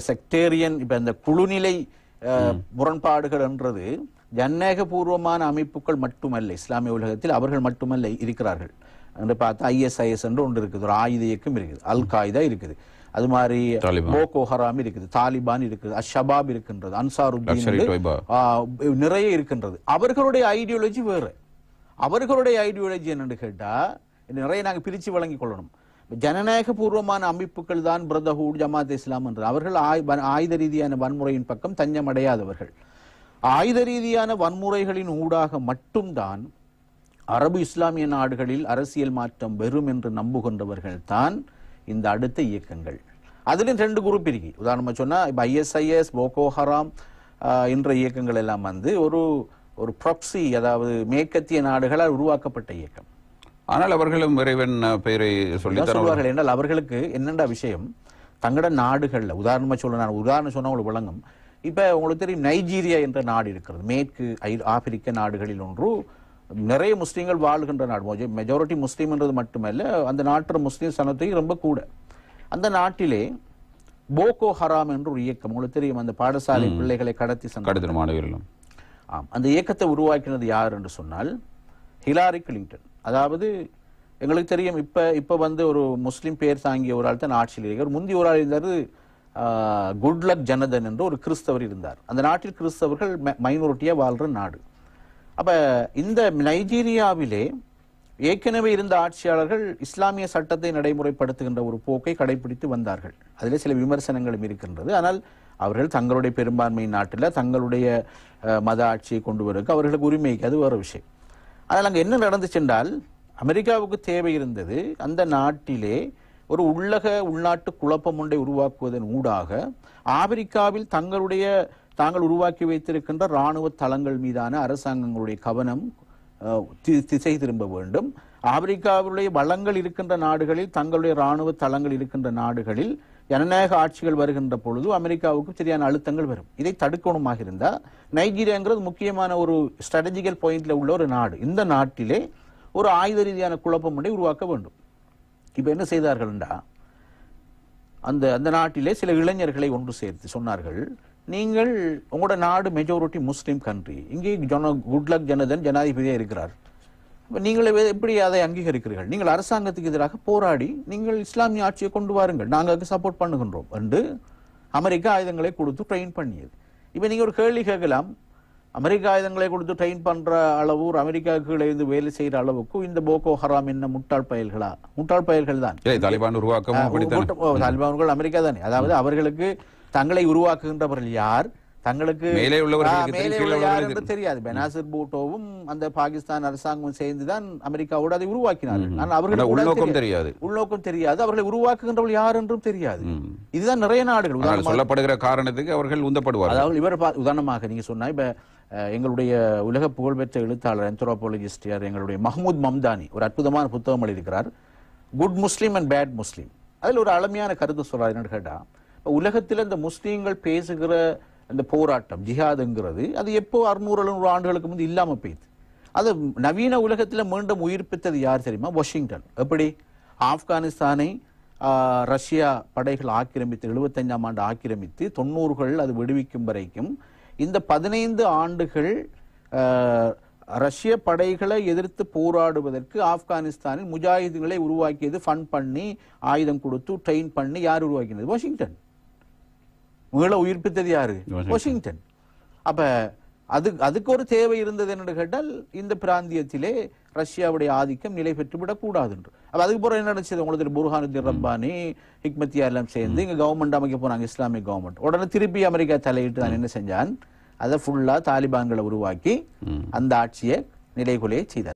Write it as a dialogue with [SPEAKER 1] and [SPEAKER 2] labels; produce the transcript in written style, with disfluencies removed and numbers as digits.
[SPEAKER 1] Sectarian இப்ப இந்த குழுநிலை முரண்பாடுகள் என்றது ஜனநாயகபூர்வமான அமைப்புகள் மட்டுமல்ல, இஸ்லாமிய உலகத்தில் அவர்கள் மட்டுமல்ல இருக்கிறார்கள் என்று பார்த்தா ISIS என்று ஒன்று இருக்குது, ஒரு ஆயுத இயக்கம் இருக்குது, அல் காய்தா இருக்குது, அது மாதிரி போகோ ஹராம் இருக்குது, தாலிபான் இருக்குது, அஷபாப் இருக்கின்றது, அன்சாருத்தீன் நிறைய இருக்கின்றது. அவர்களுடைய ஐடியாலஜி வேறு. அவர்களுடைய ஐடியாலஜி என்னன்னு கேட்டா நிறைய நாங்க பிரிச்சு வழங்கிக் கொள்ளணும். ஜனநாயக பூர்வமான அமைப்புகள் தான் பிரதர்ஹுட், ஜமாத் இஸ்லாம் என்று. அவர்கள் ஆயுத ரீதியான வன்முறையின் பக்கம் தஞ்சம் அடையாதவர்கள். ஆயுத ரீதியான வன்முறைகளின் ஊடாக மட்டும்தான் அரபு இஸ்லாமிய நாடுகளில் அரசியல் மாற்றம் வெறும் என்று நம்புகின்றவர்கள் தான் இந்த அடுத்த இயக்கங்கள். அதுல 2 குரூப் இருக்கு. உதாரணமா சொன்னா இப்ப ISIS, போகோ ஹராம் என்ற இயக்கங்கள் எல்லாம் ஒரு ப்ராக்ஸி, அதாவது மேற்கத்திய நாடுகளால் உருவாக்கப்பட்ட இயக்கம்.
[SPEAKER 2] ஆனால் அவர்களும் இறைவன் பெயரை
[SPEAKER 1] சொல்வார்கள் என்றால் அவர்களுக்கு என்னென்ன விஷயம் தங்களோட நாடுகள்ல உதாரணமா உதாரணம் சொன்னா உங்களுக்கு விளங்கும். இப்ப உங்களுக்கு தெரியும் நைஜீரியா என்ற நாடு இருக்கிறது, மேற்கு ஆப்பிரிக்க நாடுகளில் ஒன்று. நிறைய முஸ்லீம்கள் வாழ்கின்ற நாடு, மெஜாரிட்டி முஸ்லீம் என்றது மட்டுமல்ல, அந்த நாட்டு முஸ்லீம் சனத்தை ரொம்ப கூட. அந்த நாட்டிலே போகோ ஹராம் என்ற ஒரு இயக்கம் உங்களுக்கு தெரியும், அந்த பாடசாலை பிள்ளைகளை கடத்தி அந்த இயக்கத்தை உருவாக்கினது யார் என்று சொன்னால் ஹிலாரி கிளின்டன். அதாவது எங்களுக்கு தெரியும் இப்ப ஒரு முஸ்லீம் பேர் தாங்கிய ஒரு ஆள் தான் ஆட்சியில் இருக்கிறார். முந்தைய ஒரு ஆள் இருந்தார், குட்லக் ஜனதன் என்று ஒரு கிறிஸ்தவர் இருந்தார். அந்த நாட்டில் கிறிஸ்தவர்கள் மைனாரிட்டியா வாழ்ற நாடு. அப்ப இந்த நைஜீரியாவிலே ஏற்கனவே இருந்த ஆட்சியாளர்கள் இஸ்லாமிய சட்டத்தை நடைமுறைப்படுத்துகின்ற ஒரு போக்கை கடைபிடித்து வந்தார்கள். அதிலே சில விமர்சனங்களும் இருக்கின்றது. ஆனால் அவர்கள் தங்களுடைய பெரும்பான்மை நாட்டில் தங்களுடைய மத ஆட்சியை கொண்டு வருவதற்கு அவர்களுக்கு உரிமைக்கு அது வேற விஷயம். ஆனால் அங்கே என்ன நடந்துச்சு என்றால், அமெரிக்காவுக்கு தேவை இருந்தது அந்த நாட்டிலே ஒரு உள்நாட்டு குழப்பம் ஒன்றை உருவாக்குவதன் ஊடாக ஆப்பிரிக்காவில் தாங்கள் உருவாக்கி வைத்திருக்கின்ற இராணுவ தளங்கள் மீதான அரசாங்கங்களுடைய கவனம் திசை திரும்ப வேண்டும். ஆப்பிரிக்காவுடைய வளங்கள் இருக்கின்ற நாடுகளில், தங்களுடைய இராணுவ தளங்கள் இருக்கின்ற நாடுகளில் ஜனநாயக ஆட்சிகள் வருகின்ற பொழுது அமெரிக்காவுக்கு சரியான அழுத்தங்கள் வரும். இதை தடுக்கணுமாக இருந்தா நைஜீரியாங்கிறது முக்கியமான ஒரு ஸ்ட்ராட்டஜிக்கல் பாயிண்ட்ல உள்ள ஒரு நாடு. இந்த நாட்டிலே ஒரு ஆயுத ரீதியான குழப்பம் ஒன்றை உருவாக்க வேண்டும். இப்ப என்ன செய்தார்கள்டா, அந்த நாட்டிலே சில இளைஞர்களை ஒன்று சேர்த்து சொன்னார்கள், நீங்கள் உங்களோட நாடு மெஜாரிட்டி முஸ்லிம் கண்ட்ரி, இங்கே குட்லக் ஜனதன் ஜனாதிபதியா இருக்கிறார், நீங்கள் எப்படி அதை அங்கீகரிக்கிறீர்கள்? நீங்கள் அரசாங்கத்துக்கு எதிராக போராடி நீங்கள் இஸ்லாமிய ஆட்சியை கொண்டு வாருங்கள், நாங்கள் சப்போர்ட் பண்ணுகின்றோம் என்று அமெரிக்கா ஆயுதங்களை கொடுத்து ட்ரெயின் பண்ணியது. இப்ப நீங்க ஒரு கேள்வி கேட்கலாம், அமெரிக்கா ஆயுதங்களை கொடுத்து ட்ரெயின் பண்ற அளவு, அமெரிக்காவுக்கு இருந்து வேலை செய்யற அளவுக்கு இந்த போகோ ஹராம் என்ன முட்டாள் பயல்களா? முட்டாள் பயல்கள் தான். தாலிபான்கள் அமெரிக்கா தானே. அதாவது அவர்களுக்கு தங்களை உருவாக்குகின்றவர்கள் யார், தங்களுக்கு மேலே உள்ளவர்கள் தெரியாது. பெனாசிர் பூட்டோவும் அந்த பாகிஸ்தான் அரசாங்கம் சேர்ந்துதான் அமெரிக்காவோடு அதை உருவாக்கினார்கள். ஆனால் அவர்களுக்கு உள்நோக்கம் தெரியாது, அவர்களை உருவாக்குகின்றவர்கள் யார் என்றும் தெரியாது. இதுதான் நிறைய நாடுகள்
[SPEAKER 2] சொல்லப்படுகிற காரணத்துக்கு அவர்கள் உந்தப்படுவார்கள்.
[SPEAKER 1] அதாவது இவர் உதாரணமாக நீங்க சொன்னா, இப்ப எங்களுடைய உலக புகழ்பெற்ற எழுத்தாளர் ஆந்த்ரோபாலஜிஸ்ட் எங்களுடைய மஹ்மூத் மம்தானி ஒரு அற்புதமான புத்தகம் எழுதியிருக்கிறார், குட் முஸ்லீம் அண்ட் பேட் முஸ்லீம். அதில் ஒரு அழமையான கருத்து சொல்றாரு. என்னன்னு கேட்டா, உலகத்தில் இந்த முஸ்லீம்கள் பேசுகிற அந்த போராட்டம் ஜிஹாதுங்கிறது அது எப்போ 600-700 ஆண்டுகளுக்கு முன்பு இல்லாம போயிடுது. அது நவீன உலகத்தில் மீண்டும் உயிர்ப்பித்தது யார் தெரியுமா? வாஷிங்டன். எப்படி ஆப்கானிஸ்தானை ரஷ்யா படைகள் ஆக்கிரமித்து 75ஆம் ஆண்டு ஆக்கிரமித்து 90கள் அது விடுவிக்கும் வரைக்கும் இந்த 15 ஆண்டுகள் ரஷ்ய படைகளை எதிர்த்து போராடுவதற்கு ஆப்கானிஸ்தானில் முஜாஹிதுகளை உருவாக்கியது, ஃபண்ட் பண்ணி ஆயுதம் கொடுத்து ட்ரெயின் பண்ணி யார் உருவாக்கினது? வாஷிங்டன். மீள உயிர்ப்பித்தது யாரு? வாஷிங்டன். அப்ப அதுக்கு ஒரு தேவை இருந்தது என்று கேட்டால், இந்த பிராந்தியத்திலே ரஷ்யாவுடைய ஆதிக்கம் நிலை பெற்றுவிடக் கூடாது என்று. அப்ப அதுக்கு பிறகு என்ன நடந்தது? உங்களுக்கு புர்ஹானுத்தீன் ரப்பானி, ஹிக்மத்தியா எல்லாம் சேர்ந்து இங்க கவர்மெண்ட் அமைக்க போனாங்க, இஸ்லாமிக் கவர்மெண்ட். உடனே திருப்பி அமெரிக்கா தலையிட்டு தான் என்ன செஞ்சான், அதை ஃபுல்லா தாலிபான்களை உருவாக்கி அந்த ஆட்சியை நிலைகுலைய செய்தார்.